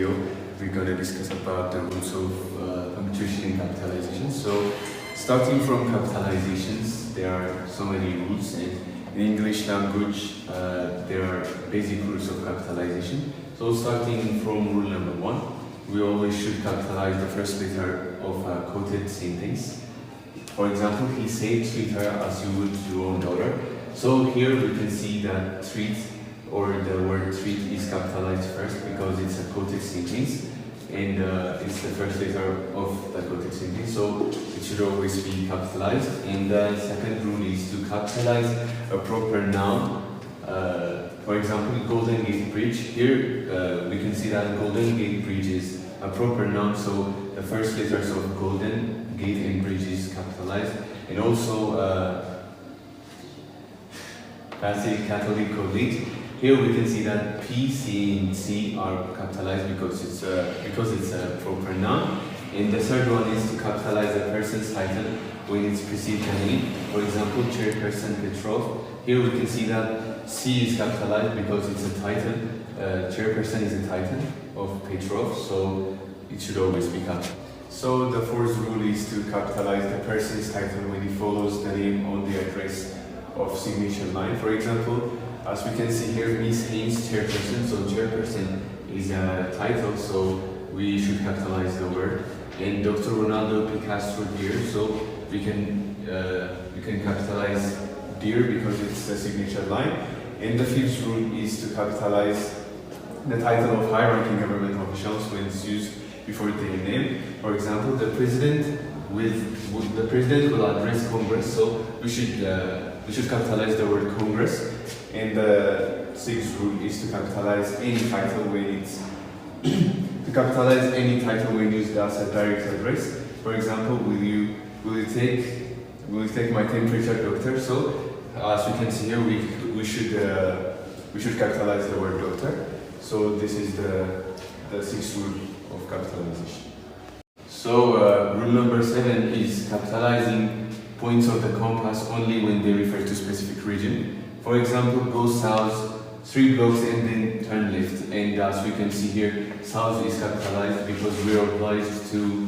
video, we're going to discuss about the rules of punctuation and capitalization. So, starting from capitalizations, there are so many rules, and in English language, there are basic rules of capitalization. So, starting from rule number 1, we always should capitalize the first letter of a quoted sentence. For example, he said treat her as you would your own daughter. So here we can see that treat, or the word treat, is capitalized first because it's a quoted sentence and it's the first letter of the quoted sentence, so it should always be capitalized. And the second rule is to capitalize a proper noun. For example, Golden Gate Bridge. Here we can see that Golden Gate Bridge is a proper noun, so the first letters of Golden Gate and Bridge is capitalized. And also Catholic College. Here we can see that P, C, and C are capitalized because it's a proper noun. And the third one is to capitalize a person's title when it's preceded a name. For example, Chairperson Petrov. Here we can see that C is capitalized because it's a title. Chairperson is a title of Petrov, so it should always be capitalized. So the fourth rule is to capitalize the person's title when he follows the name on the address of signature line. For example, as we can see here, Miss Haynes, Chairperson. So Chairperson is a title, so we should capitalize the word. And Dr. Ronaldo Picasso Dear, so we can capitalize Dear because it's the signature line. And the fifth rule is to capitalize the title of high-ranking government officials when it's used before their name. For example, the president will address Congress, so we should capitalize the word Congress. And the sixth rule is to capitalize any title when used as a direct address. For example, will you take my temperature, doctor? So as we can see here, we should capitalize the word doctor. So this is the sixth rule of capitalization. So rule number 7 is capitalizing points of the compass only when they refer to specific region. For example, go south 3 blocks and then turn left. And as we can see here, south is capitalized because we are obliged to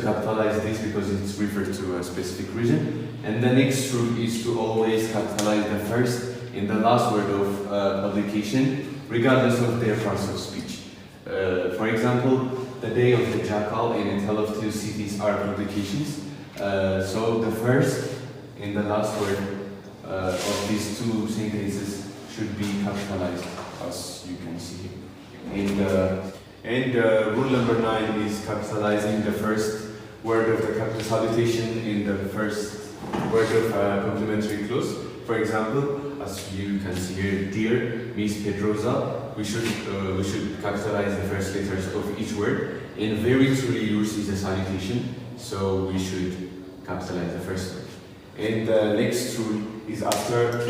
capitalize this because it's referred to a specific region. And the next rule is to always capitalize the first and the last word of publication, regardless of their parts of speech. For example, the Day of the Jackal and A Tale of Two Cities are publications. So the first and the last word of these two sentences should be capitalized, as you can see here. And rule number 9 is capitalizing the first word of the salutation in the first word of a complementary clause. For example, as you can see here, dear Miss Pedrosa, we should capitalize the first letters of each word. And very truly yours is a salutation, so we should capitalize the first word. And the next rule is after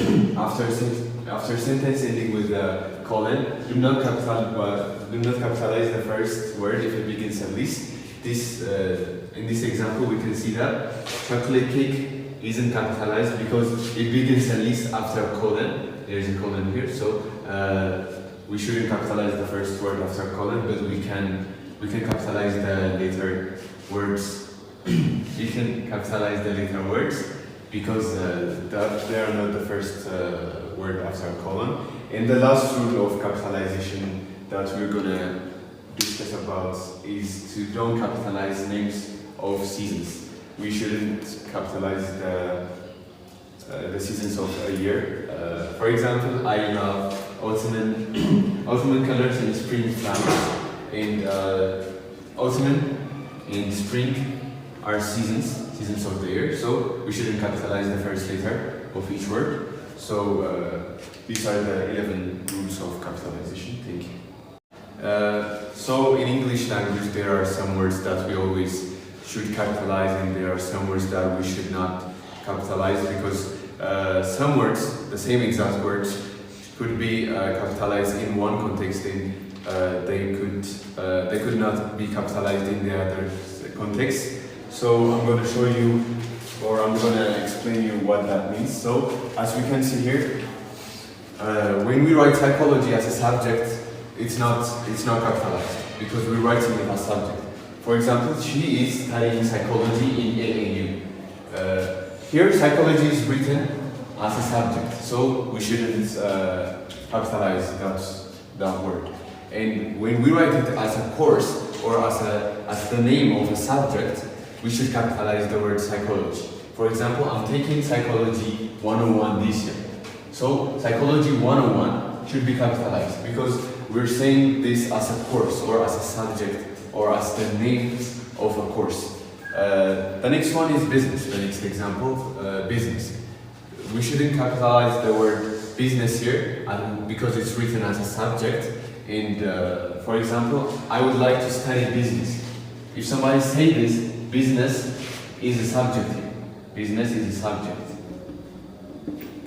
sentence ending with a colon, do not capitalize the first word if it begins at least. In this example, we can see that chocolate cake isn't capitalized because it begins at least after a colon. There is a colon here, so we shouldn't capitalize the first word after a colon, but we can capitalize the later words. We can capitalize the later words because they are not the first word after a colon. And the last rule of capitalization that we're gonna discuss about is to don't capitalize names of seasons. We shouldn't capitalize the seasons of a year. For example, I love autumn colors and spring flowers. And autumn and spring are seasons of the year, so we shouldn't capitalize the first letter of each word. So these are the 11 rules of capitalization. Thank you. So in English language, there are some words that we always should capitalize, and there are some words that we should not capitalize because some words, the same exact words, could be capitalized in one context, and they could not be capitalized in the other context. So I'm going to show you, or I'm going to explain you what that means. So as we can see here, when we write psychology as a subject, it's not capitalized. because we're writing it as subject. For example, she is studying psychology in AAU. Here, psychology is written as a subject, so we shouldn't capitalize that word. And when we write it as a course or as the name of a subject, we should capitalize the word psychology. For example, I'm taking Psychology 101 this year. So Psychology 101 should be capitalized because we're saying this as a course or as a subject or as the name of a course. The next one is business. The next example, business. We shouldn't capitalize the word business here because it's written as a subject. And for example, I would like to study business. If somebody says this, business is a subject here. Business is a subject.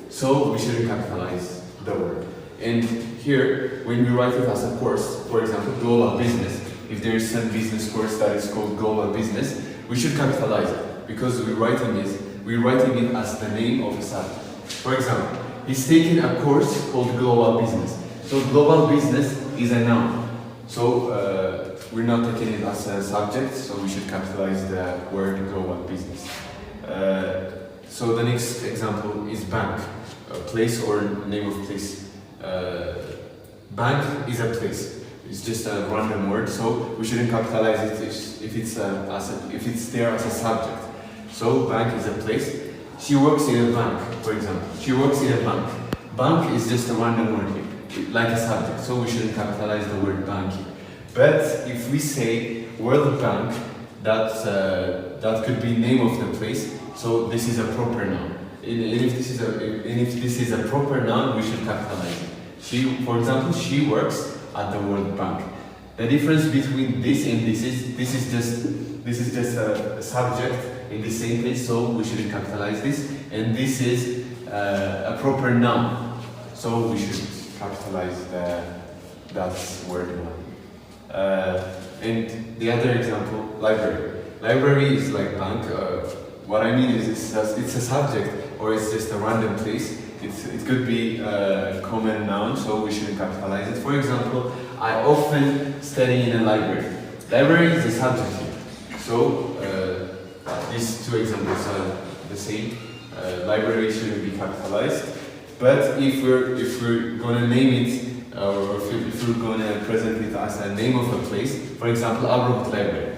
So we shouldn't capitalize the word. And here, when we write it as a course, for example, global business, if there is some business course that is called global business, we should capitalize it because we're writing it as the name of a subject. For example, he's taking a course called global business. So global business is a noun. So we're not taking it as a subject, so we should capitalize the word global business. So the next example is bank, a place or name of place. Bank is a place. It's just a random word, so we shouldn't capitalize it if it's there as a subject. So bank is a place. She works in a bank, for example. She works in a bank. Bank is just a random word here, like a subject, so we shouldn't capitalize the word bank here. But if we say World Bank, that could be name of the place. So this is a proper noun. And if this is a proper noun, we should capitalize it. For example, she works at the World Bank. The difference between this and this is just a subject in the sentence, so we shouldn't capitalize this. And this is a proper noun, so we should capitalize that word noun. And the other example, library. Library is like bank. What I mean is it's a subject or it's just a random place. It could be a common noun, so we shouldn't capitalize it. For example, I often study in a library. Library is a subject here. So these two examples are the same. Library shouldn't be capitalized. But if we're gonna name it, or if we're gonna present it as a name of a place, for example, Abraham Library.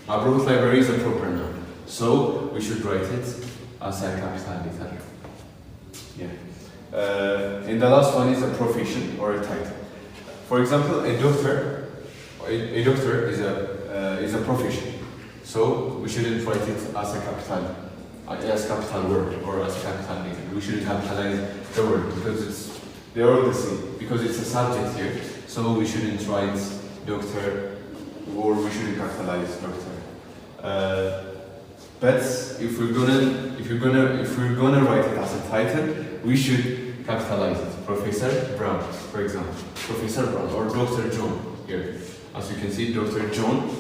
Abraham Library is a proper noun, so we should write it as a capital letter. Yeah. And the last one is a profession or a title. For example, a doctor is a profession, so we shouldn't write it as a capital word or as a capital letter. We shouldn't capitalize the word because they're all the same. Because it's a subject here, so we shouldn't write doctor or we shouldn't capitalize doctor. But if we're gonna write it as a title, we should capitalize it. Professor Brown, for example. Professor Brown or Dr. John here. As you can see, Dr. John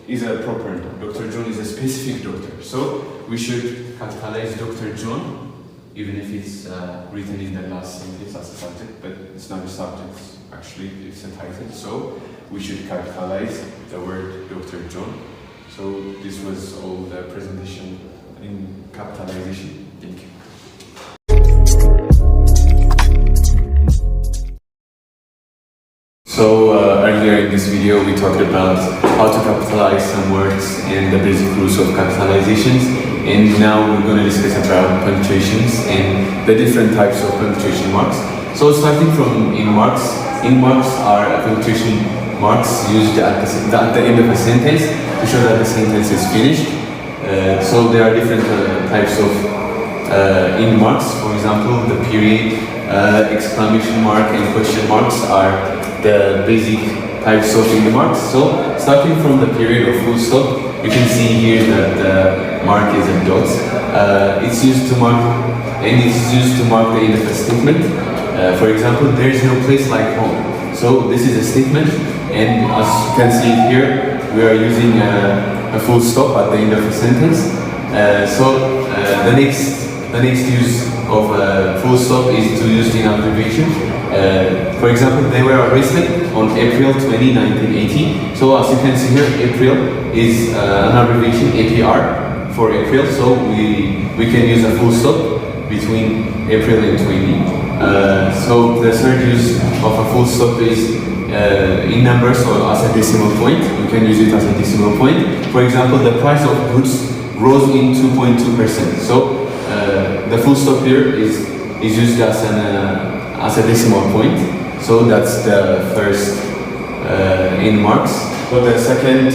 is a proper name. Dr. John is a specific doctor. So we should capitalize Dr. John, even if it's written in the last sentence as a subject, but it's not a subject, actually, it's a title. So we should capitalize the word Dr. John. So this was all the presentation in capitalization. Thank you. So earlier in this video we talked about how to capitalize some words and the basic rules of capitalizations, and now we're going to discuss about punctuations and the different types of punctuation marks. So starting from in marks are punctuation marks used at the end of a sentence to show that the sentence is finished. So there are different types of in marks. For example, the period, exclamation mark and question marks are the basic types of in marks. So starting from the period or full stop, you can see here that the mark is a dot. It's used to mark the end of a statement. For example, there is no place like home. So this is a statement, and as you can see here, we are using a full stop at the end of a sentence. The next use of a full stop is to use in abbreviation. For example, they were arrested. on April 20, 1980. So as you can see here, April is an abbreviation, APR, for April. So we can use a full stop between April and 20. So the third use of a full stop is in numbers or as a decimal point. We can use it as a decimal point. For example, the price of goods rose in 2.2%. So the full stop here is used as a decimal point. So that's the first in marks. So the second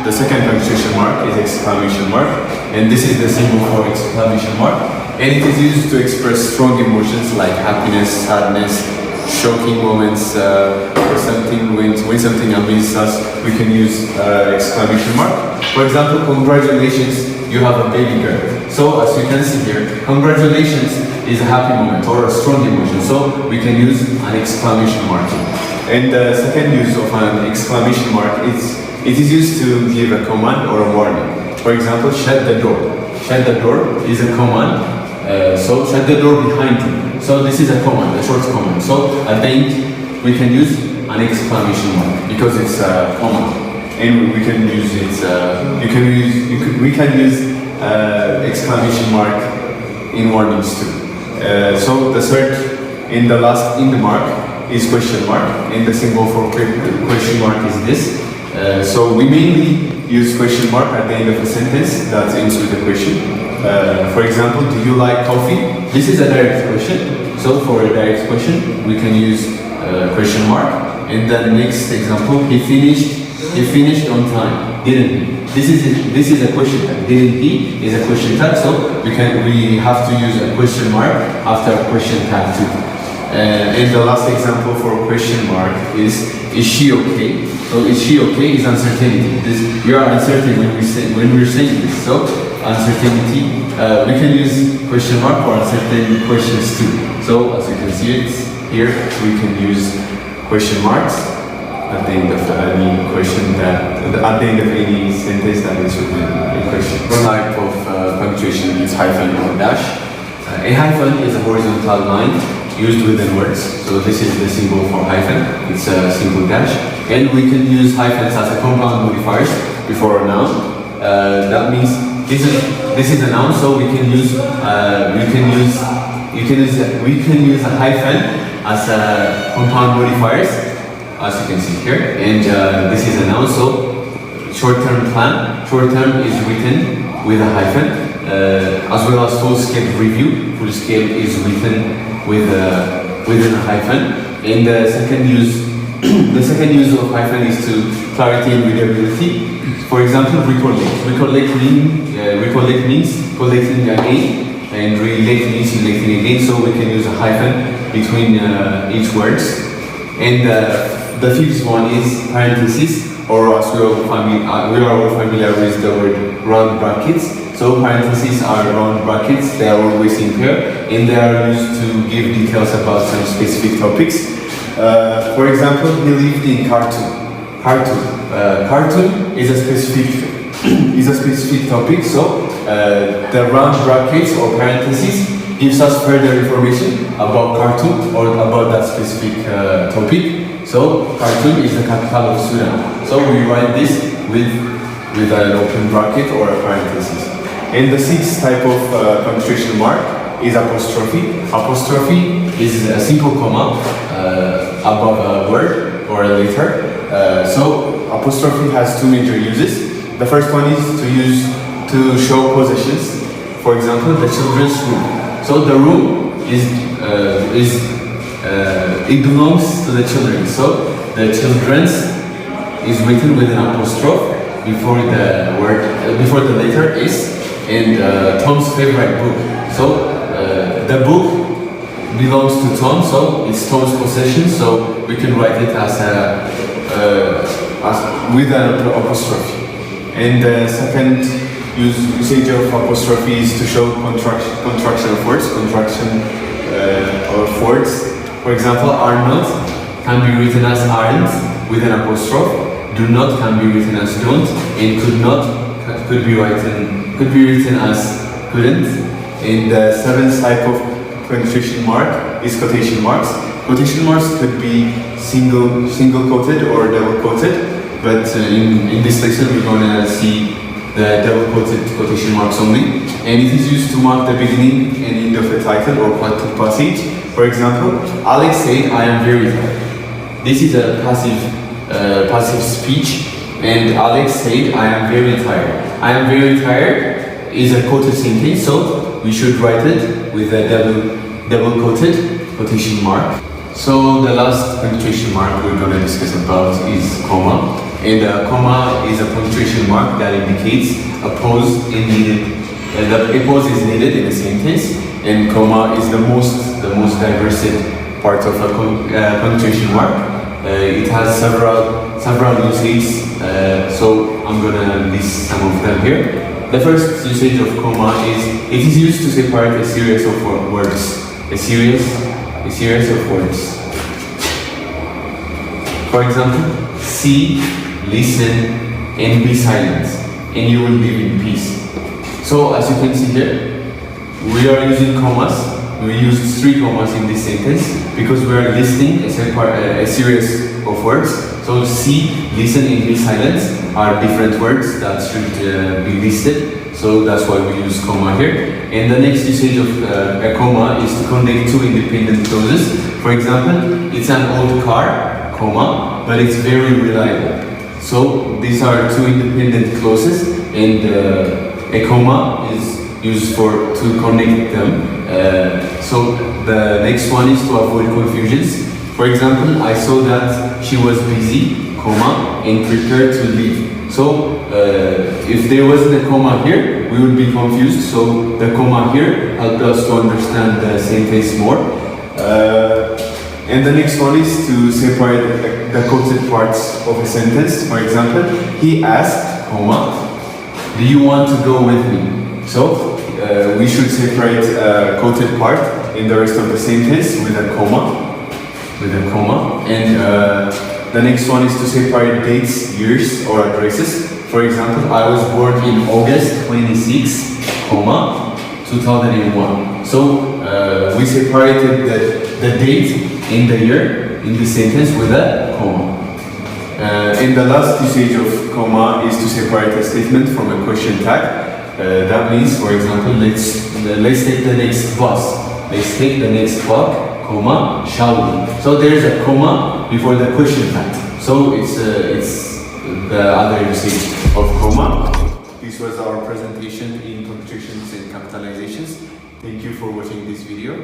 punctuation mark is exclamation mark, and this is the symbol for exclamation mark. And it is used to express strong emotions like happiness, sadness, shocking moments, or something when something amazes us, we can use exclamation mark. For example, congratulations, you have a baby girl. So as you can see here, congratulations is a happy moment or a strong emotion. So we can use an exclamation mark. And the second use of an exclamation mark is it is used to give a command or a warning. For example, shut the door. Shut the door is a command. So shut the door behind you. So this is a command, a short command. So at the end, we can use an exclamation mark because it's a command, and we can use it. We can use exclamation mark in warnings too. So the third in the mark is question mark, and the symbol for question mark is this. So we mainly use question mark at the end of a sentence that ends with a question. For example, do you like coffee? This is a direct question. So for a direct question, we can use question mark. And the next example, he finished on time, didn't he? This is a question tag. Didn't he is a question tag. So we have to use a question mark after a question tag too. And the last example for question mark is she okay? So is she okay is uncertainty. We are uncertain when we're saying this. So uncertainty, we can use question mark for uncertain questions too. So as you can see it here, we can use question marks at the end of any question at the end of any sentence that is written in question. One type of punctuation is hyphen or dash. A hyphen is a horizontal line used within words. So this is the symbol for hyphen. It's a simple dash, and we can use hyphens as a compound modifiers before a noun. That means this is a noun, so we can use a hyphen as a compound modifiers, as you can see here. And this is a noun, so short-term plan. Short-term is written with a hyphen. As well as full-scale review. Full-scale is written within a hyphen. And the second use of hyphen is to clarity and readability. For example, recollect. Recollect means collecting again, and relate means relating again. So we can use a hyphen between each words. And the fifth one is parentheses, or as we are all familiar with the word round brackets. So parentheses are round brackets, they are always in pair, and they are used to give details about some specific topics. For example, he lived in Khartoum. Khartoum is a specific topic, so the round brackets or parentheses gives us further information about Khartoum or about that specific topic. So Khartoum is the capital of Sudan. So we write this with an open bracket or a parenthesis. And the sixth type of punctuation mark is apostrophe. Apostrophe is a simple comma above a word or a letter. So apostrophe has two major uses. The first one is to show possessions. For example, the children's room. So the room it belongs to the children. So the children's is written with an apostrophe before the letter is. And Tom's favorite book. So the book belongs to Tom, so it's Tom's possession. So we can write it as with an apostrophe. And the second usage of apostrophe is to show contraction of words. For example, are not can be written as aren't with an apostrophe. Do not can be written as don't, and could not could be written as couldn't. And the seventh type of punctuation mark is quotation marks. Quotation marks could be single quoted or double quoted, but in this lesson we're gonna see the double quoted quotation marks only, and it is used to mark the beginning and end of a title or passage. For example, Alex said, "I am very tired." This is a passive speech, and Alex said, "I am very tired." "I am very tired" is a quoted sentence, so we should write it with a double quoted quotation mark. So the last punctuation mark we're going to discuss about is comma, and a comma is a punctuation mark that indicates a pause a pause is needed in a sentence, and comma is the most diverse part of a punctuation mark. It has several usages, so I'm gonna list some of them here. The first usage of comma is it is used to separate a series of words. A series of words. For example, see, listen, and be silent, and you will live in peace. So as you can see here, we are using commas. We used 3 commas in this sentence because we are listing a series of words. So see, listen, and be silent are different words that should be listed. So that's why we use comma here. And the next usage of a comma is to connect 2 independent clauses. For example, it's an old car, comma, but it's very reliable. So these are 2 independent clauses, and a comma is used to connect them. So the next one is to avoid confusions. For example, I saw that she was busy, comma, and prepared to leave. So if there wasn't a comma here, we would be confused. So the comma here helped us to understand the sentence more. And the next one is to separate the quoted parts of a sentence. For example, he asked, comma, do you want to go with me? So we should separate a quoted part in the rest of the sentence with a comma. And the next one is to separate dates, years, or addresses. For example, I was born in August 26, 2001. So we separated the date and the year in the sentence with a comma. And the last usage of comma is to separate a statement from a question tag. That means, for example, let's take the next bus. Let's take the next walk, comma, shall we? So there is a comma before the question tag. So it's the other usage of comma. This was our presentation in punctuations and capitalizations. Thank you for watching this video.